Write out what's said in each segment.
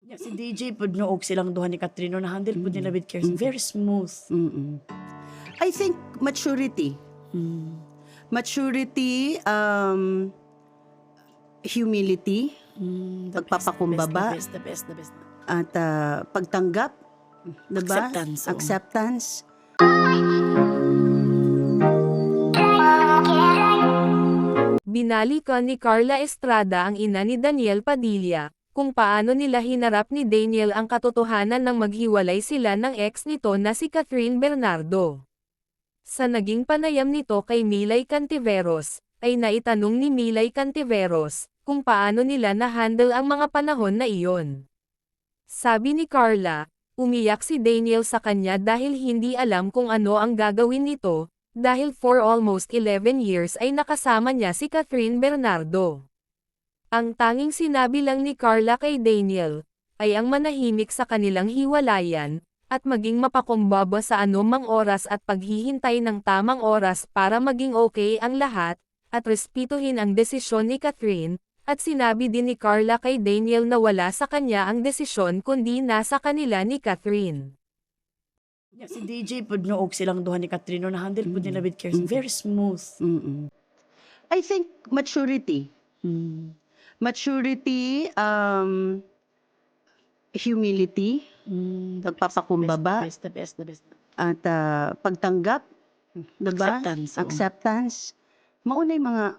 Nya si DJ pud noog silang duha ni Katrina na-handle pud nila with care. Very smooth. I think maturity. Maturity, humility, The pagpapakumbaba, best, the best, the best, the best. at pagtanggap, diba? Acceptance, oo. Acceptance. Binalikan ni Carla Estrada ang ina ni Daniel Padilla, kung paano nila hinarap ni Daniel ang katotohanan ng maghiwalay sila ng ex nito na si Catherine Bernardo. Sa naging panayam nito kay Milay Cantiveros, ay naitanong ni Milay Cantiveros, kung paano nila na-handle ang mga panahon na iyon. Sabi ni Carla, umiyak si Daniel sa kanya dahil hindi alam kung ano ang gagawin nito, dahil for almost 11 years ay nakasama niya si Catherine Bernardo. Ang tanging sinabi lang ni Carla kay Daniel, ay ang manahimik sa kanilang hiwalayan, at maging mapakumbaba sa anumang oras at paghihintay ng tamang oras para maging okay ang lahat, at respetuhin ang desisyon ni Catherine, at sinabi din ni Carla kay Daniel na wala sa kanya ang desisyon kundi nasa kanila ni Catherine. Nya si DJ pud noog silang duha ni Katrina na-handle pud nila with care. Very smooth. I think maturity. Maturity, humility, pagpapakumbaba, Best, the best, the best, the best. at pagtanggap, diba? Acceptance, oo. Acceptance. Maunay mga,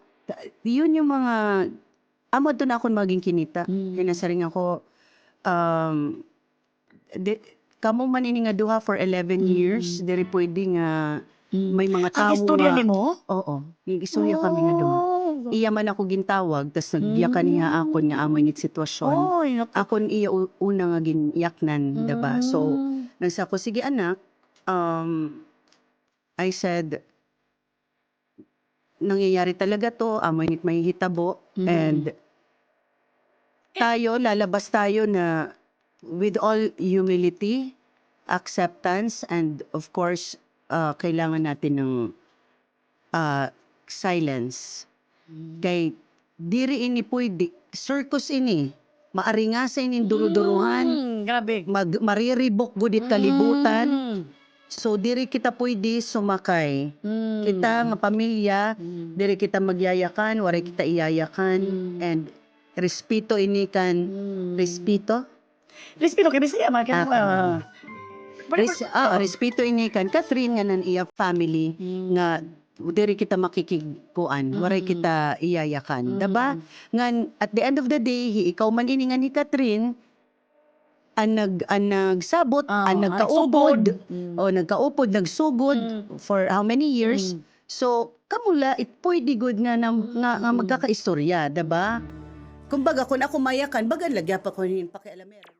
yun yung mga, amo doon ako maging kinita. Hinasaring ako, kamo man ini nga duha for 11 years, diri pwede nga, may mga tao Ang istorya nga, nimo? oo, isuya kami nga duha. Iya man ako gintawag, tas nagyakan niya ako nga amoy nit sitwasyon. Oy, Akon iya una nga ginyaknan, diba? So, nagsa ko, sige anak, I said, nangyayari talaga to, amoy nit may hitabo, and tayo, lalabas tayo na with all humility, acceptance, and of course, kailangan natin ng silence. Kay diri ini pwede, circus ini, maaringasa ini duruduruhan, grabe. mariribok gudit kalibutan. So diri kita pwede sumakay. Kita nga pamilya, diri kita magyayakan, waray kita iyayakan, and respeto ini kan, respeto? Respeto kay Bisaya man kay. Respeto ini kan Catherine nga nan iya family nga diri kita makikiguan, waray kita iyayakan, diba? Ngan at the end of the day, ikaw man ini nga ni Catherine, ang nagsabot, ang nagkaupod, o nagkaupod, nagsugod for how many years? So, kamula, it pwede good nga nga magkakaistorya, diba? Kumbaga, kung ako mayakan, bagan lagya pa ko yung pakialamera.